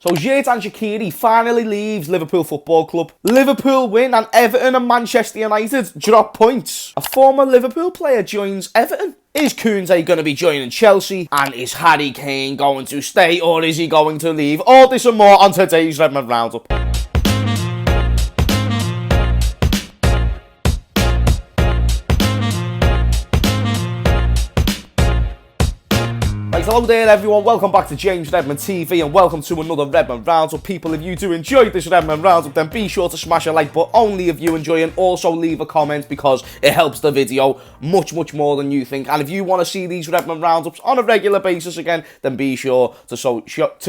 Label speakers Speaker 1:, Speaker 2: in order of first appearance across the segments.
Speaker 1: So Shaqiri finally leaves Liverpool Football Club. Liverpool win and Everton and Manchester United drop points. A former Liverpool player joins Everton. Is Kounde going to be joining Chelsea? And is Harry Kane going to stay or is he going to leave? All this and more on today's Redmond Roundup. Right, hello there everyone, welcome back to James Redmond TV and welcome to another Redmond Roundup. People, if you do enjoy this Redmond Roundup, then be sure to smash a like, but only if you enjoy, and also leave a comment because it helps the video much more than you think. And if you want to see these Redmond Roundups on a regular basis again, then be sure to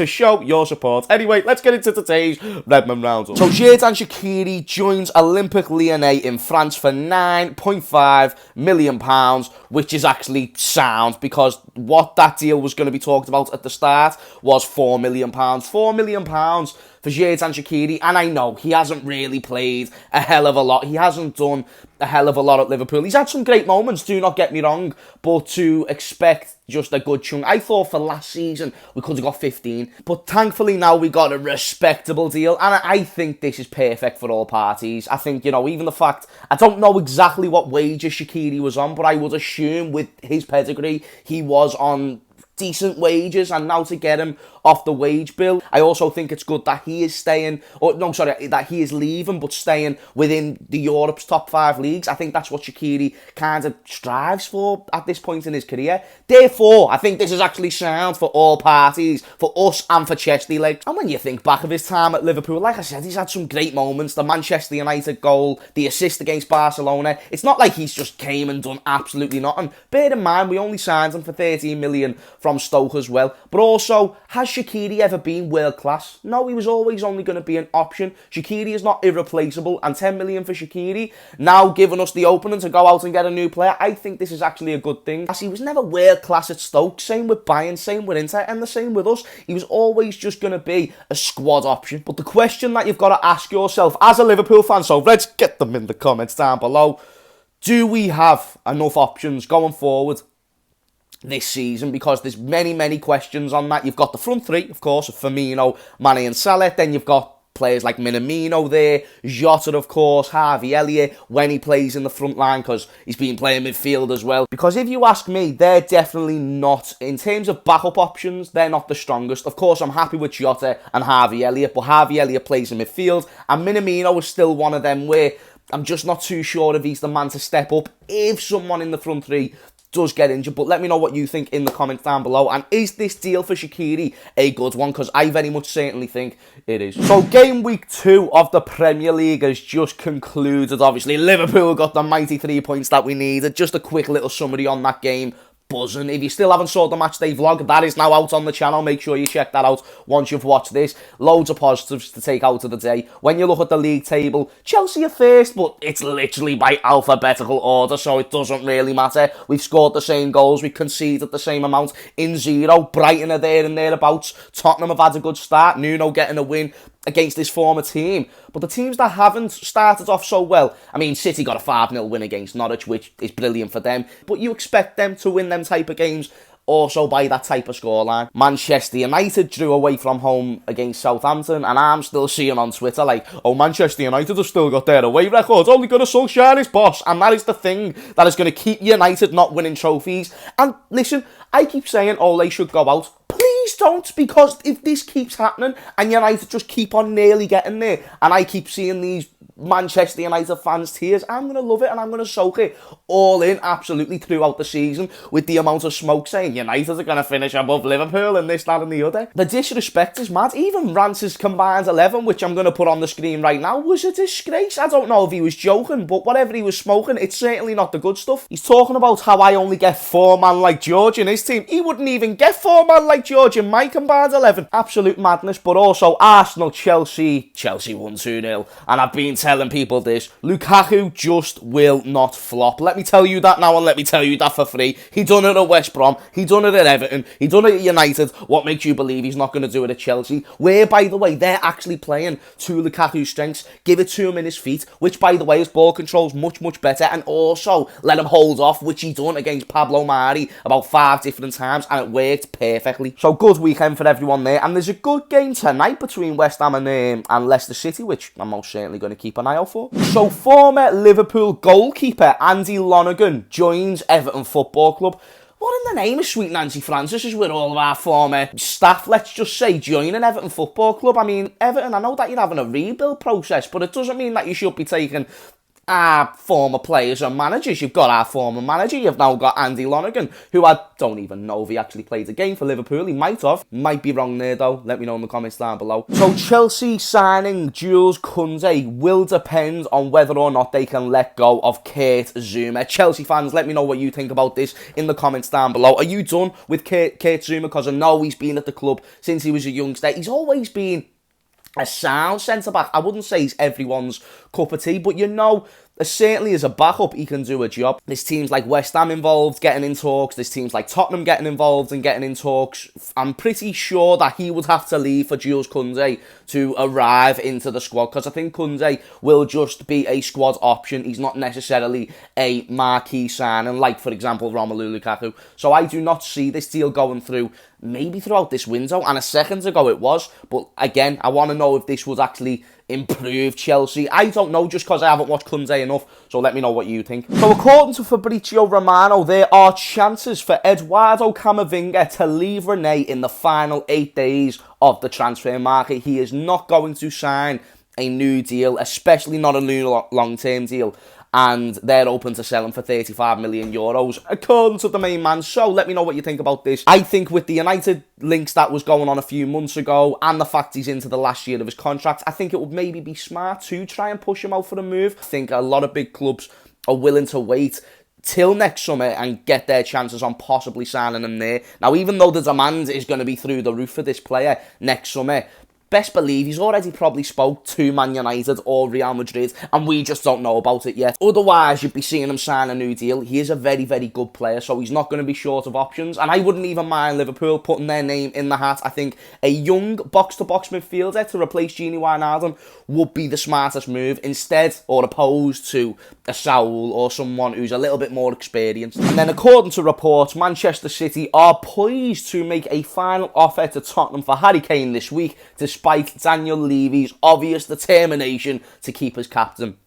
Speaker 1: show your support. Anyway, let's get into today's Redmond Roundup. So Shaqiri joins Olympique Lyonnais in France for £9.5 million, which is actually sound because what that deal was going to be talked about at the start was £4 million. £4 million for Shaqiri, and I know he hasn't really played a hell of a lot. He hasn't done a hell of a lot at Liverpool. He's had some great moments, do not get me wrong, but to expect just a good chunk. I thought for last season we could have got 15, but thankfully now we got a respectable deal, and I think this is perfect for all parties. I think, you know, even the fact, I don't know exactly what wages Shaqiri was on, but I would assume with his pedigree he was on decent wages, and now to get him off the wage bill, I also think it's good that he is staying, or no, sorry, that he is leaving but staying within the Europe's top 5 leagues. I think that's what Shaqiri kind of strives for at this point in his career. Therefore, I think this is actually sound for all parties, for us and for Chesty legs. And when you think back of his time at Liverpool, like I said, he's had some great moments. The Manchester United goal, the assist against Barcelona. It's not like he's just came and done absolutely nothing. Bear in mind, we only signed him for 13 million from Stoke as well. But also, has Shaqiri ever been world class? No, he was always only going to be an option. Shaqiri is not irreplaceable, and 10 million for Shaqiri, now giving us the opening to go out and get a new player, I think this is actually a good thing. As he was never world class at Stoke, same with Bayern, same with Inter, and the same with us. He was always just going to be a squad option. But the question that you've got to ask yourself as a Liverpool fan, so let's get them in the comments down below, do we have enough options going forward this season? Because there's many questions on that. You've got the front three, of course, of Firmino, Mane and Salah. Then you've got players like Minamino there, Jota, of course, Harvey Elliott when he plays in the front line, because he's been playing midfield as well. Because if you ask me, they're definitely not, in terms of backup options, they're not the strongest. Of course, I'm happy with Jota and Harvey Elliott, but Harvey Elliott plays in midfield, and Minamino is still one of them where I'm just not too sure if he's the man to step up if someone in the front three does get injured. But let me know what you think in the comments down below. And is this deal for Shaqiri a good one? Because I very much certainly think it is. So game week 2 of the Premier League has just concluded. Obviously, Liverpool got the mighty 3 points that we needed. Just a quick little summary on that game. Buzzing. If you still haven't saw the matchday vlog, that is now out on the channel. Make sure you check that out once you've watched this. Loads of positives to take out of the day. When you look at the league table, Chelsea are first, but it's literally by alphabetical order, so it doesn't really matter. We've scored the same goals, we've conceded the same amount in 0. Brighton are there and thereabouts. Tottenham have had a good start. Nuno getting a win against his former team. But the teams that haven't started off so well, I mean, City got a 5-0 win against Norwich, which is brilliant for them, but you expect them to win them type of games also by that type of scoreline. Manchester United drew away from home against Southampton, and I'm still seeing on Twitter like, oh, Manchester United have still got their away records, only going to Solskjaer his boss, and that is the thing that is going to keep United not winning trophies. And listen, I keep saying, oh, they should go out. Please don't, because if this keeps happening and United just keep on nearly getting there, and I keep seeing these Manchester United fans' tears, I'm going to love it and I'm going to soak it all in absolutely throughout the season with the amount of smoke saying United are going to finish above Liverpool and this, that and the other. The disrespect is mad. Even Rance's combined 11, which I'm going to put on the screen right now, was a disgrace. I don't know if he was joking, but whatever he was smoking, it's certainly not the good stuff. He's talking about how I only get 4 man like George in his team. He wouldn't even get 4 man like George in my combined 11. Absolute madness. But also Arsenal, Chelsea won 2-0, and I've been telling telling people this. Lukaku just will not flop. Let me tell you that now, and let me tell you that for free. He done it at West Brom. He done it at Everton. He done it at United. What makes you believe he's not going to do it at Chelsea? Where, by the way, they're actually playing to Lukaku's strengths. Give it to him in his feet, which, by the way, his ball control's much, much better. And also let him hold off, which he done against Pablo Mari about 5 different times, and it worked perfectly. So good weekend for everyone there. And there's a good game tonight between West Ham and Leicester City, which I'm most certainly going to keep an eye out for. So former Liverpool goalkeeper Andy Lonergan joins Everton Football Club. What in the name of sweet Nancy Francis is with all of our former staff, let's just say, joining Everton Football Club? I mean, Everton, I know that you're having a rebuild process, but it doesn't mean that you should be taking our former players and managers. You've got our former manager, you've now got Andy Lonergan, who I don't even know if he actually played a game for Liverpool. He might have. Might be wrong there though. Let me know in the comments down below. So Chelsea signing Jules Kounde will depend on whether or not they can let go of Kurt Zouma. Chelsea fans, let me know what you think about this in the comments down below. Are you done with Kurt Zouma? Because I know he's been at the club since he was a youngster. He's always been a sound centre-back. I wouldn't say he's everyone's cup of tea, but you know, certainly as a backup, he can do a job. There's teams like West Ham involved, getting in talks. There's teams like Tottenham getting involved and getting in talks. I'm pretty sure that he would have to leave for Jules Kounde to arrive into the squad, because I think Kounde will just be a squad option. He's not necessarily a marquee signing, like, for example, Romelu Lukaku. So I do not see this deal going through, maybe throughout this window, and a second ago it was. But again, I want to know if this was actually improve Chelsea. I don't know, just because I haven't watched Kounde enough, so let me know what you think. So according to Fabrizio Romano, there are chances for Eduardo Camavinga to leave Rennes in the final 8 days of the transfer market. He is not going to sign a new deal, especially not a new long-term deal, and they're open to selling for 35 million euros, according to the main man. So let me know what you think about this. I think with the United links that was going on a few months ago, and the fact he's into the last year of his contract, I think it would maybe be smart to try and push him out for a move. I think a lot of big clubs are willing to wait till next summer and get their chances on possibly signing him there. Now, even though the demand is going to be through the roof for this player next summer, best believe he's already probably spoke to Man United or Real Madrid, and we just don't know about it yet. Otherwise, you'd be seeing him sign a new deal. He is a very, very good player, so he's not going to be short of options. And I wouldn't even mind Liverpool putting their name in the hat. I think a young box-to-box midfielder to replace Gini Wijnaldum would be the smartest move, instead or opposed to a Saul or someone who's a little bit more experienced. And then, according to reports, Manchester City are poised to make a final offer to Tottenham for Harry Kane this week, despite Daniel Levy's obvious determination to keep his captain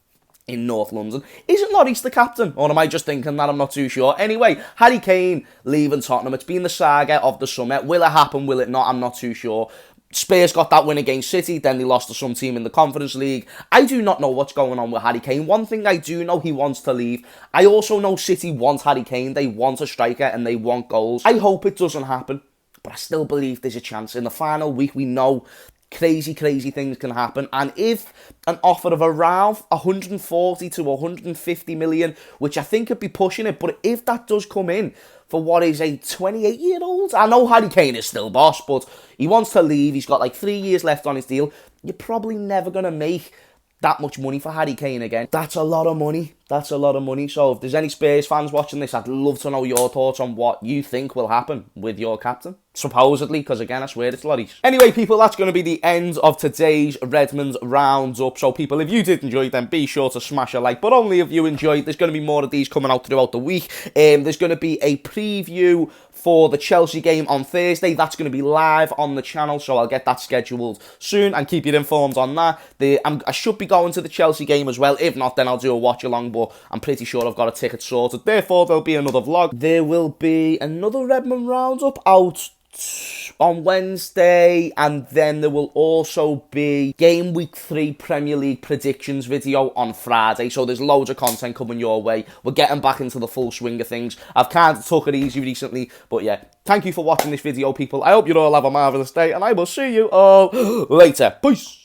Speaker 1: in North London. Isn't Lloris the captain? Or am I just thinking that? I'm not too sure. Anyway, Harry Kane leaving Tottenham. It's been the saga of the summer. Will it happen? Will it not? I'm not too sure. Spurs got that win against City, then they lost to some team in the Conference League. I do not know what's going on with Harry Kane. One thing I do know, he wants to leave. I also know City want Harry Kane. They want a striker and they want goals. I hope it doesn't happen, but I still believe there's a chance. In the final week, we know crazy things can happen, and if an offer of around 140 to 150 million, which I think could be pushing it, but if that does come in for what is a 28-year-old, I know Harry Kane is still boss, but he wants to leave. He's got like 3 years left on his deal. You're probably never going to make that much money for Harry Kane again. That's a lot of money. That's a lot of money. So if there's any Spurs fans watching this, I'd love to know your thoughts on what you think will happen with your captain. Supposedly, because again, I swear it's Lloris. Anyway, people, that's going to be the end of today's Redmond Roundup. So people, if you did enjoy, then be sure to smash a like. But only if you enjoyed. There's going to be more of these coming out throughout the week. There's going to be a preview for the Chelsea game on Thursday. That's going to be live on the channel, so I'll get that scheduled soon and keep you informed on that. I should be going to the Chelsea game as well. If not, then I'll do a watch along, but I'm pretty sure I've got a ticket sorted. Therefore, there'll be another vlog. There will be another Redmond Roundup out on Wednesday, and then there will also be Game Week 3 Premier League predictions video on Friday, so there's loads of content coming your way. We're getting back into the full swing of things. I've kind of took it easy recently, but yeah, thank you for watching this video, people. I hope you all have a marvellous day, and I will see you all later. Peace!